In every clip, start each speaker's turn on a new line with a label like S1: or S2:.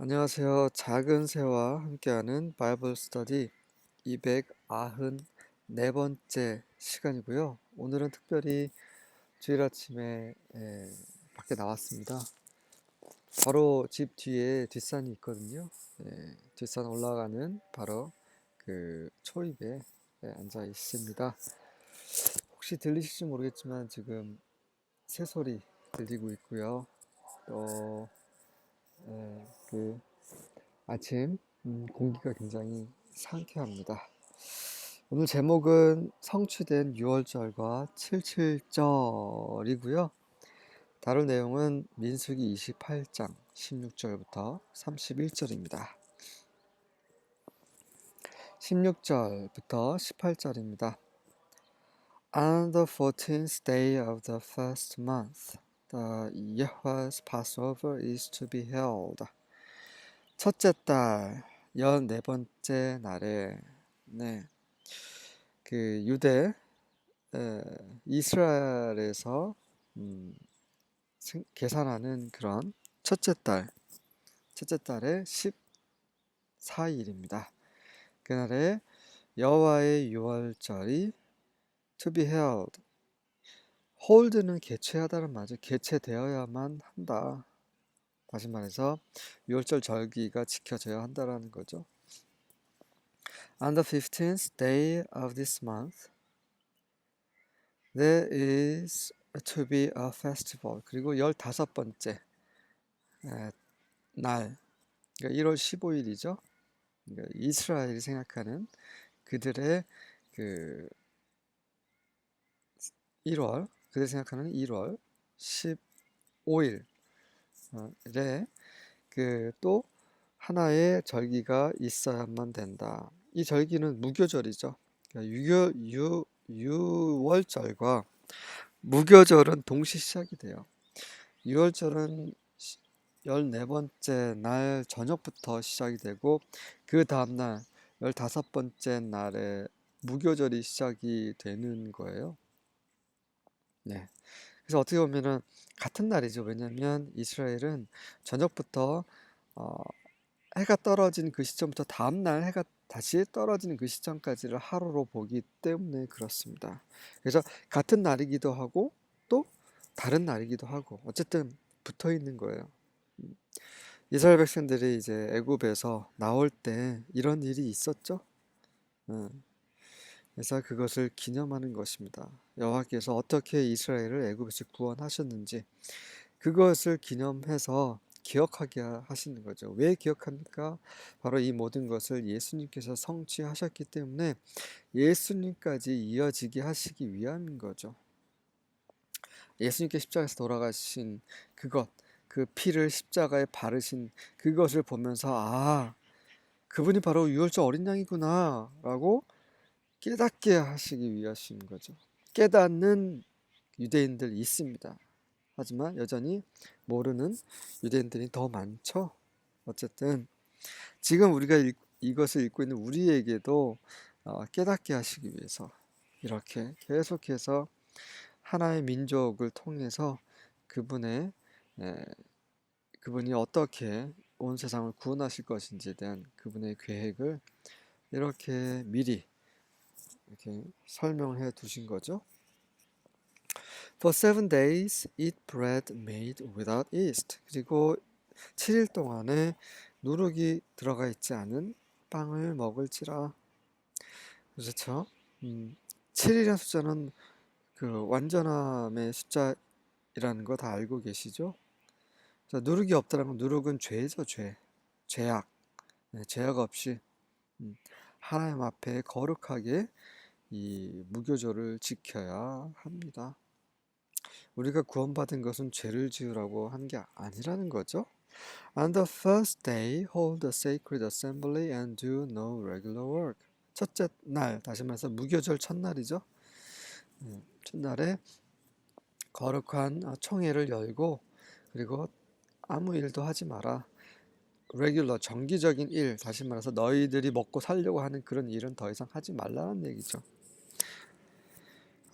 S1: 안녕하세요. 작은 새와 함께하는 바이블 스터디 294번째 시간이고요. 오늘은 특별히 주일 아침에 밖에 나왔습니다. 바로 집 뒤에 뒷산이 있거든요. 뒷산 올라가는 바로 그 초입에 앉아 있습니다. 혹시 들리실지 모르겠지만 지금 새소리 들리고 있고요. 또 그 아침 공기가 굉장히 상쾌합니다. 오늘 제목은 성취된 6월절과 77절이고요. 다룰 내용은 민수기 28장 16절부터 31절입니다. 16절부터 18절입니다. On the 14th day of the first month, the Yahweh's Passover is to be held. 첫째 달 14번째 날에 그 유대 이스라엘에서 계산하는 그런 첫째 달의 14일입니다. 그날에 여호와의 유월절이 to be held. hold는 개최하다는 말이죠. 개최되어야만 한다. 다시 말해서 유월절 절기가 지켜져야 한다라는 거죠. On the 15th day of this month, there is to be a festival. 그리고 15번째 날, 그러니까 1월 15일이죠. 그러니까 이스라엘이 생각하는 그들의 그 1월, 그들이 생각하는 1월 15일에 그 또 하나의 절기가 있어야만 된다. 이 절기는 무교절이죠. 그러니까 유월절과 무교절은 동시 시작이 돼요. 유월절은 14번째 날 저녁부터 시작이 되고 그 다음날 15번째 날에 무교절이 시작이 되는 거예요. 그래서 어떻게 보면은 같은 날이죠. 왜냐하면 이스라엘은 저녁부터 해가 떨어진 그 시점부터 다음날 해가 다시 떨어지는 그 시점까지를 하루로 보기 때문에 그렇습니다. 그래서 같은 날이기도 하고 또 다른 날이기도 하고 어쨌든 붙어 있는 거예요. 이스라엘 백성들이 이제 애굽에서 나올 때 이런 일이 있었죠. 그래서 그것을 기념하는 것입니다. 여호와께서 어떻게 이스라엘을 애굽에서 구원하셨는지 그것을 기념해서 기억하게 하시는 거죠. 왜 기억합니까? 바로 이 모든 것을 예수님께서 성취하셨기 때문에 예수님까지 이어지게 하시기 위함인 거죠. 예수님께 십자가에서 돌아가신 그것, 그 피를 십자가에 바르신 그것을 보면서 그분이 바로 유월절 어린 양이구나 라고 깨닫게 하시기 위하신 거죠. 깨닫는 유대인들이 있습니다. 하지만 여전히 모르는 유대인들이 더 많죠. 어쨌든 지금 우리가 이것을 읽고 있는 우리에게도 깨닫게 하시기 위해서 이렇게 계속해서 하나의 민족을 통해서 그분이 어떻게 온 세상을 구원하실 것인지에 대한 그분의 계획을 이렇게 미리 이렇게 설명해 두신 거죠. For 7 days eat bread made without yeast. 그리고 7일 동안에 누룩이 들어가 있지 않은 빵을 먹을지라. 그렇죠? 7이라는 숫자는 그 완전함의 숫자이라는 거 다 알고 계시죠? 자, 누룩이 없다는 건 누룩은 죄죠, 죄. 죄악. 죄악 없이 하나님 앞에 거룩하게 이 무교절을 지켜야 합니다. 우리가 구원받은 것은 죄를 지으라고 한 게 아니라는 거죠. On the first day, hold a sacred assembly and do no regular work. 첫째 날, 다시 말해서 무교절 첫날이죠. 첫날에 거룩한 총회를 열고 그리고 아무 일도 하지 마라. regular, 정기적인 일, 다시 말해서 너희들이 먹고 살려고 하는 그런 일은 더 이상 하지 말라는 얘기죠.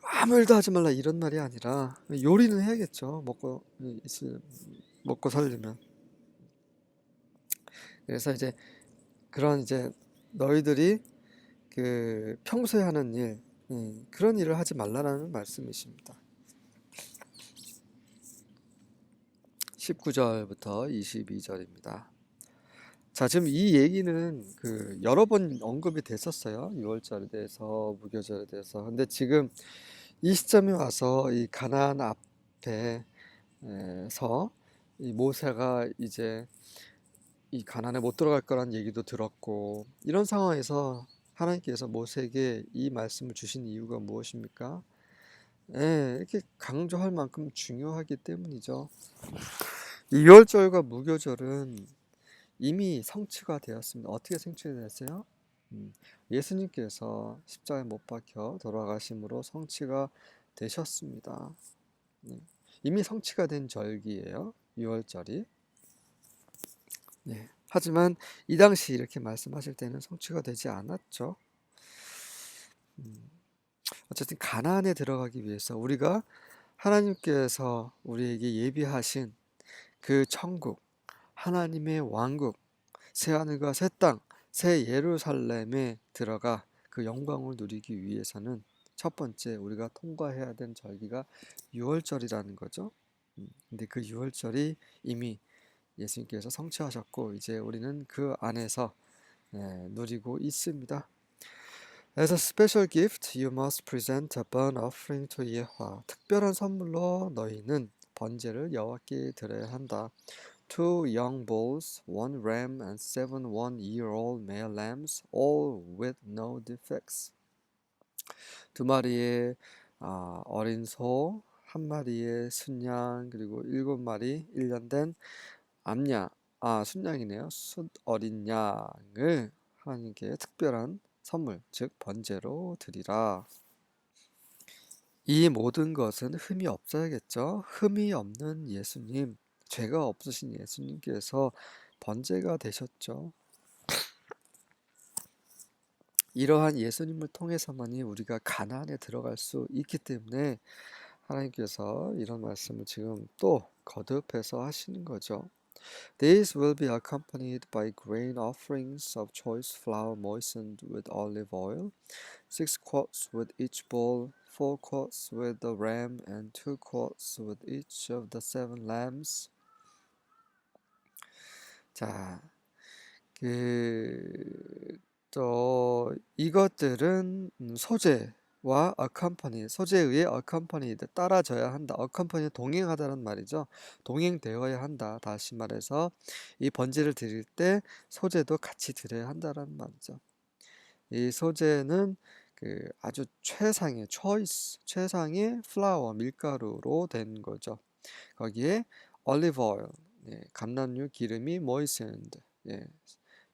S1: 아무 일도 하지 말라 이런 말이 아니라 요리는 해야겠죠. 먹고 살려면. 그래서 이제 그런 이제 너희들이 그 평소에 하는 일, 그런 일을 하지 말라라는 말씀이십니다. 19절부터 22절입니다. 자, 지금 이 얘기는 그 여러 번 언급이 됐었어요. 6월절에 대해서, 무교절에 대해서. 근데 지금 이 시점에 와서 이 가나안 앞에서 이 모세가 이제 이 가나안에 못 들어갈 거란 얘기도 들었고, 이런 상황에서 하나님께서 모세에게 이 말씀을 주신 이유가 무엇입니까? 이렇게 강조할 만큼 중요하기 때문이죠. 이 6월절과 무교절은 이미 성취가 되었습니다. 어떻게 성취가 됐어요? 예수님께서 십자가에 못 박혀 돌아가심으로 성취가 되셨습니다. 네. 이미 성취가 된 절기예요. 6월절이. 네. 하지만 이 당시 이렇게 말씀하실 때는 성취가 되지 않았죠. 어쨌든 가나안에 들어가기 위해서 우리가 하나님께서 우리에게 예비하신 그 천국, 하나님의 왕국, 새 하늘과 새 땅, 새 예루살렘에 들어가 그 영광을 누리기 위해서는 첫 번째 우리가 통과해야 된 절기가 6월절이라는 거죠. 근데 그 6월절이 이미 예수님께서 성취하셨고 이제 우리는 그 안에서 누리고 있습니다. As a special gift, you must present a burnt offering to 예호와. 특별한 선물로 너희는 번제를 여호와께 드려야 한다. 2 young bulls, 1 ram, and 7 one-year-old male lambs, all with no defects. 2마리의 어린 소, 1마리의 순양, 그리고 7마리 1년 된 암양, 순양이네요. 숫 어린 양을 하나님께 특별한 선물, 즉 번제로 드리라. 이 모든 것은 흠이 없어야겠죠. 흠이 없는 예수님, 죄가 없으신 예수님께서 번제가 되셨죠. 이러한 예수님을 통해서만이 우리가 가나안에 들어갈 수 있기 때문에 하나님께서 이런 말씀을 지금 또 거듭해서 하시는 거죠. These will be accompanied by grain offerings of choice flour moistened with olive oil, 6 quarts with each bull, 4 quarts with the ram, and 2 quarts with each of the 7 lambs. 자, 이것들은 소재와 소재에 의해 accompanied, 따라져야 한다. accompany, 동행하다는 말이죠. 동행되어야 한다. 다시 말해서 이 번제를 드릴 때 소재도 같이 드려야 한다는 말이죠. 이 소재는 아주 최상의 플라워, 밀가루로 된 거죠. 거기에 올리브 오일, 감람류 기름이 moistened,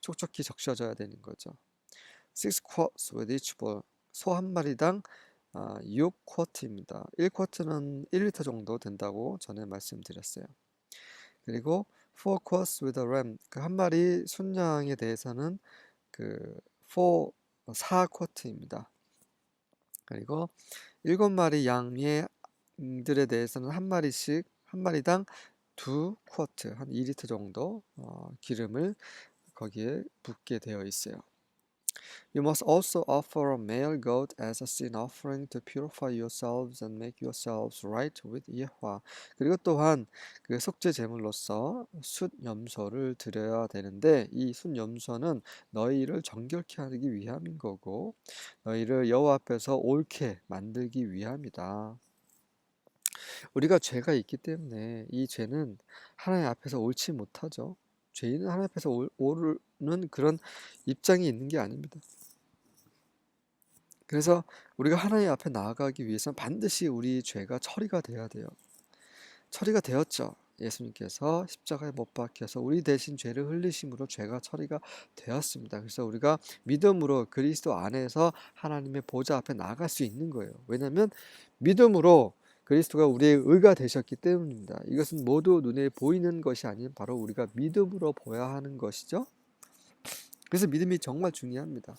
S1: 촉촉히 적셔져야 되는 거죠. 6 quarts with each bull, 소 한 마리당 6쿼트입니다. 1쿼트는 1리터 정도 된다고 전에 말씀드렸어요. 그리고 4 quarts with a ram, 그 한 마리 순양에 대해서는 4쿼트입니다. 그리고 7마리 양들에 대해서는 한 마리당 2쿼트, 한 2리터 정도 기름을 거기에 붓게 되어 있어요. You must also offer a male goat as a sin offering to purify yourselves and make yourselves right with 예호와. 그리고 또한 그 속죄 제물로서 숫 염소를 드려야 되는데 이 숫 염소는 너희를 정결케 하기 위함인 거고 너희를 여호와 앞에서 옳게 만들기 위함이다. 우리가 죄가 있기 때문에 이 죄는 하나님 앞에서 옳지 못하죠. 죄인은 하나님 앞에서 옳는 그런 입장이 있는 게 아닙니다. 그래서 우리가 하나님 앞에 나아가기 위해서는 반드시 우리 죄가 처리가 돼야 돼요. 처리가 되었죠. 예수님께서 십자가에 못 박혀서 우리 대신 죄를 흘리심으로 죄가 처리가 되었습니다. 그래서 우리가 믿음으로 그리스도 안에서 하나님의 보좌 앞에 나아갈 수 있는 거예요. 왜냐하면 믿음으로 그리스도가 우리의 의가 되셨기 때문입니다. 이것은 모두 눈에 보이는 것이 아닌 바로 우리가 믿음으로 보아야 하는 것이죠. 그래서 믿음이 정말 중요합니다.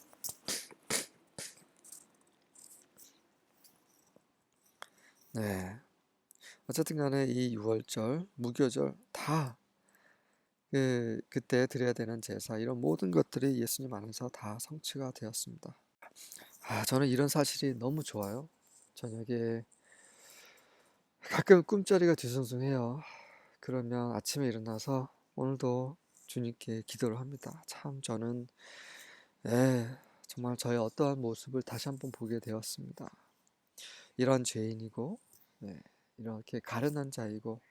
S1: 네. 어쨌든 간에 이 6월절, 무교절 다 그때 드려야 되는 제사 이런 모든 것들이 예수님 안에서 다 성취가 되었습니다. 저는 이런 사실이 너무 좋아요. 저녁에 가끔 꿈자리가 뒤숭숭해요. 그러면 아침에 일어나서 오늘도 주님께 기도를 합니다. 참 저는 정말 저의 어떠한 모습을 다시 한번 보게 되었습니다. 이런 죄인이고 이렇게 가련한 자이고,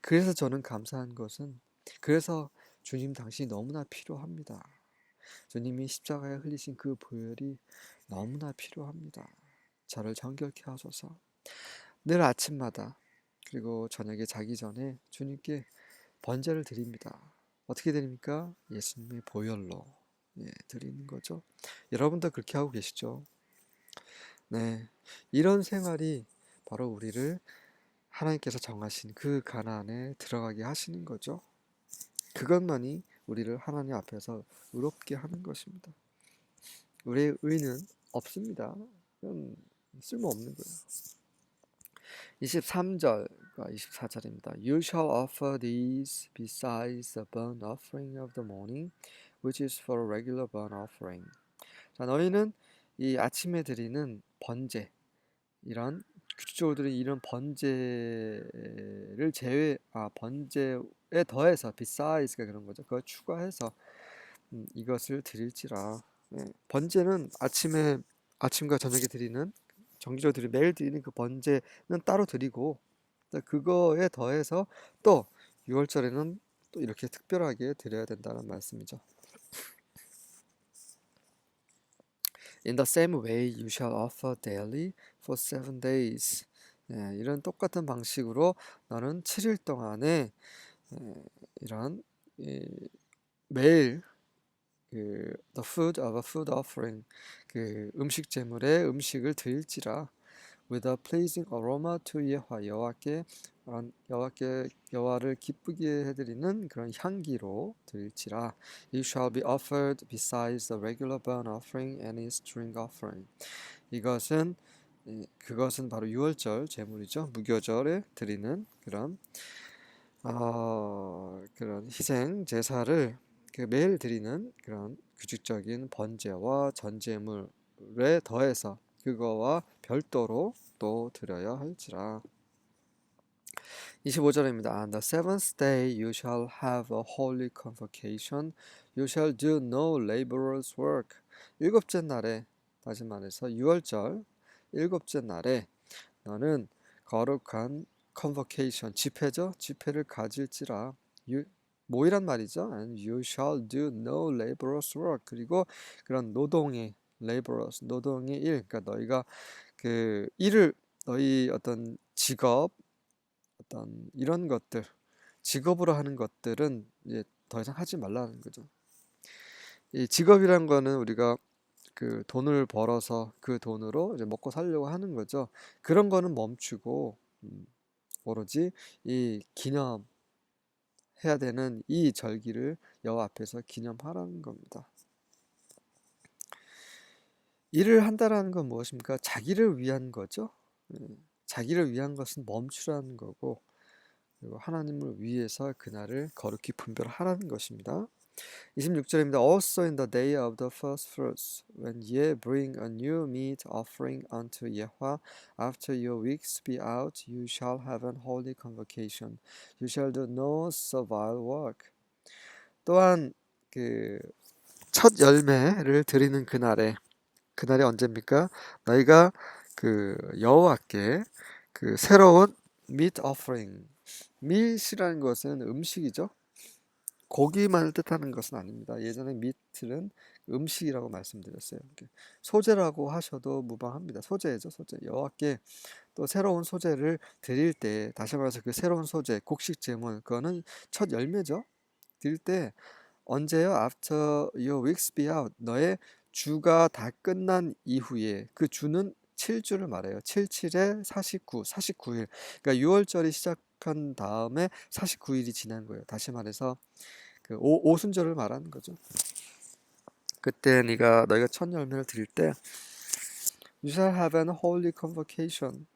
S1: 그래서 저는 감사한 것은, 그래서 주님 당신이 너무나 필요합니다. 주님이 십자가에 흘리신 그 보혈이 너무나 필요합니다. 저를 정결케 하소서. 늘 아침마다 그리고 저녁에 자기 전에 주님께 번제를 드립니다. 어떻게 드립니까? 예수님의 보혈로 드리는 거죠. 여러분도 그렇게 하고 계시죠? 네, 이런 생활이 바로 우리를 하나님께서 정하신 그 가나안에 들어가게 하시는 거죠. 그것만이 우리를 하나님 앞에서 의롭게 하는 것입니다. 우리의 의는 없습니다. 그건 쓸모없는 거예요. 23절과 24절입니다. You shall offer these besides the burnt offering of the morning, which is for a regular burnt offering. 자, 너희는 이 아침에 드리는 번제, 이런 규칙적으로 드리는 이런 번제를 번제에 더해서 beside스가 그런 거죠. 그걸 추가해서 이것을 드릴지라. 번제는 아침과 저녁에 드리는, 정기적으로 매일 드리는 그 번제는 따로 드리고, 그거에 더해서 또 6월절에는 또 이렇게 특별하게 드려야 된다는 말씀이죠. In the same way you shall offer daily for 7 days. 이런 똑같은 방식으로 너는 7일 동안에 이런 매일 the food of a food offering, 음식 제물의 음식을 드릴지라, with a pleasing aroma to 여호와, 여호와를 기쁘게 해드리는 그런 향기로 드릴지라. You shall be offered besides the regular burnt offering and its drink offering. 그것은 바로 유월절 제물이죠. 무교절에 드리는 그런 희생 제사를 매일 드리는 그런 규칙적인 번제와 전제물에 더해서 그거와 별도로 또 드려야 할지라. 25절입니다. On the seventh day you shall have a holy convocation. You shall do no laborer's work. 일곱째 날에, 다시 말해서 6월절 일곱째 날에 너는 거룩한 convocation, 집회죠. 집회를 가질지라. 모이란 말이죠. And you shall do no laborer's work. 그리고 그런 노동의 laborers, 노동의 일, 그러니까 너희가 그 일을, 너희 어떤 직업, 어떤 이런 것들, 직업으로 하는 것들은 이제 더 이상 하지 말라는 거죠. 이 직업이란 거는 우리가 그 돈을 벌어서 그 돈으로 이제 먹고 살려고 하는 거죠. 그런 거는 멈추고 오로지 이 기념해야 되는 이 절기를 여호와 앞에서 기념하라는 겁니다. 일을 한다라는 건 무엇입니까? 자기를 위한 거죠. 자기를 위한 것은 멈추라는 거고, 그리고 하나님을 위해서 그날을 거룩히 분별하라는 것입니다. 26절입니다. Also in the day of the first fruits, when ye bring a new meat offering unto Yahweh, after your weeks be out, you shall have an holy convocation. You shall do no servile work. 또한 첫 열매를 드리는 그날이 언제입니까? 너희가 여호와께 새로운 meat offering, meat이라는 것은 음식이죠. 고기만을 뜻하는 것은 아닙니다. 예전에 meat는 음식이라고 말씀드렸어요. 소재라고 하셔도 무방합니다. 소재죠, 소재. 여호와께 또 새로운 소재를 드릴 때, 다시 말해서 그 새로운 소재, 곡식 제물, 그거는 첫 열매죠. 드릴 때 언제요? After your weeks be out. 너의 주가 다 끝난 이후에, 그 주는 7주를 말해요. 77에 49일. 그러니까 6월절이 시작한 다음에 49일이 지난 거예요. 다시 말해서 오순절을 말하는 거죠. 그때 너희가 첫 열매를 드릴 때 You shall have an holy convocation.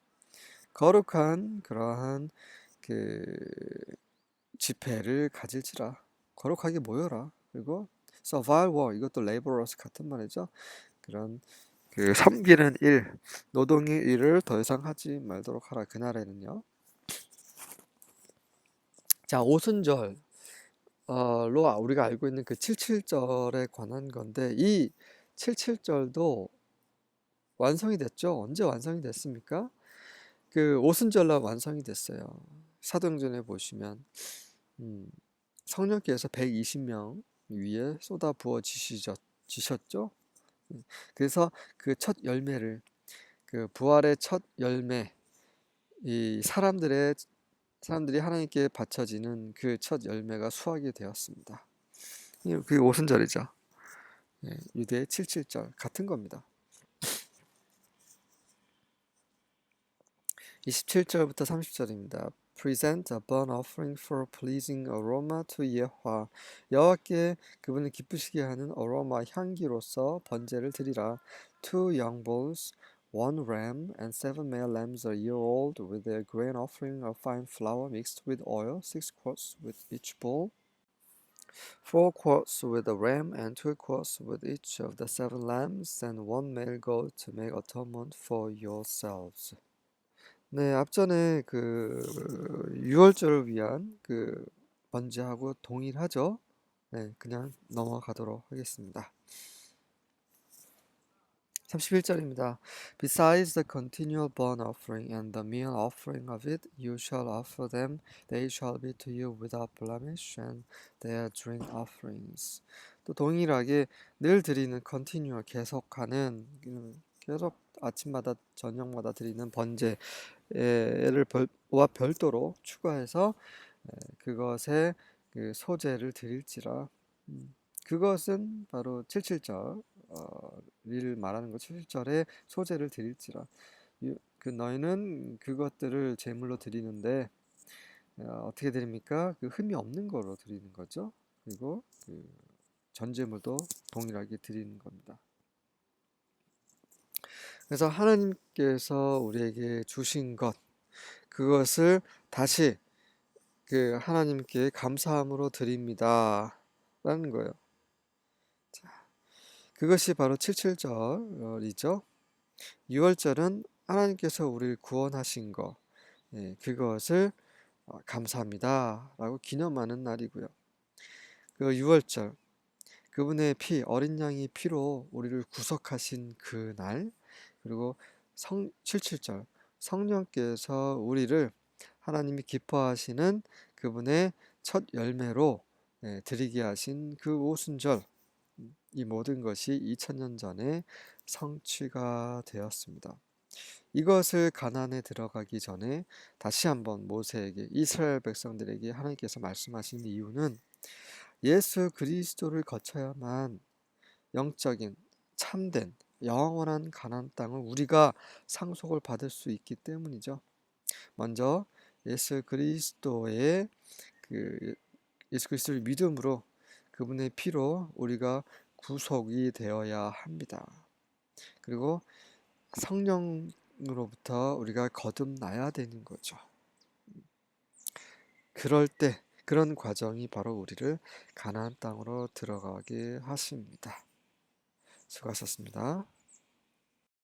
S1: 거룩한 그러한 집회를 가질지라. 거룩하게 모여라. 그리고 servile work, 이것도 laborers 같은 말이죠. 그런 그 섬기는 일, 노동의 일을 더 이상 하지 말도록 하라. 그날에는요. 자, 오순절 로 우리가 알고 있는 그 77절에 관한 건데, 이 77절도 완성이 됐죠. 언제 완성이 됐습니까? 그 오순절날 완성이 됐어요. 사도행전에 보시면 성령께서 120명 위에 쏟아 부어 지셨죠. 그래서 그 첫 열매를, 그 부활의 첫 열매, 이 사람들이 하나님께 바쳐지는 그 첫 열매가 수확이 되었습니다. 그게 오순절이죠. 유대 77절 같은 겁니다. 27절부터 30절입니다. Present a burnt offering for pleasing aroma to 예호와. 여호와께 그분을 기쁘시게 하는 어로마 향기로서 번제를 드리라. Two young bulls, one ram, and 7 male lambs a year old, with their grain offering of fine flour mixed with oil, 6 quarts with each bull, 4 quarts with the ram, and 2 quarts with each of the 7 lambs, and 1 male goat to make atonement for yourselves. 네, 앞전에 그 유월절을 위한 그 번제하고 동일하죠. 네, 그냥 넘어가도록 하겠습니다. 31절입니다. Besides the continual burnt offering and the meal offering of it, you shall offer them. They shall be to you without blemish, and their drink offerings. 또 동일하게 늘 드리는 continual, 계속하는, 계속 아침마다 저녁마다 드리는 번제를 별도로 추가해서 그것에 그 소제를 드릴지라. 그것은 바로 77절 를 말하는 거. 77절에 소제를 드릴지라. 그 너희는 그것들을 제물로 드리는데 어떻게 드립니까? 그 흠이 없는 거로 드리는 거죠. 그리고 그 전제물도 동일하게 드리는 겁니다. 그래서 하나님께서 우리에게 주신 것, 그것을 다시 그 하나님께 감사함으로 드립니다 라는 거예요. 자, 그것이 바로 77절이죠. 6월절은 하나님께서 우리를 구원하신 것, 그것을 감사합니다 라고 기념하는 날이고요. 그 6월절, 그분의 피, 어린 양의 피로 우리를 구속하신 그 날, 그리고 77절, 성령께서 우리를 하나님이 기뻐하시는 그분의 첫 열매로 드리게 하신 그 오순절, 이 모든 것이 2000년 전에 성취가 되었습니다. 이것을 가나안에 들어가기 전에 다시 한번 모세에게, 이스라엘 백성들에게 하나님께서 말씀하신 이유는 예수 그리스도를 거쳐야만 영적인 참된 영원한 가나안 땅을 우리가 상속을 받을 수 있기 때문이죠. 먼저 예수 그리스도의 예수 그리스도를 믿음으로 그분의 피로 우리가 구속이 되어야 합니다. 그리고 성령으로부터 우리가 거듭나야 되는 거죠. 그럴 때 그런 과정이 바로 우리를 가나안 땅으로 들어가게 하십니다. 수고하셨습니다.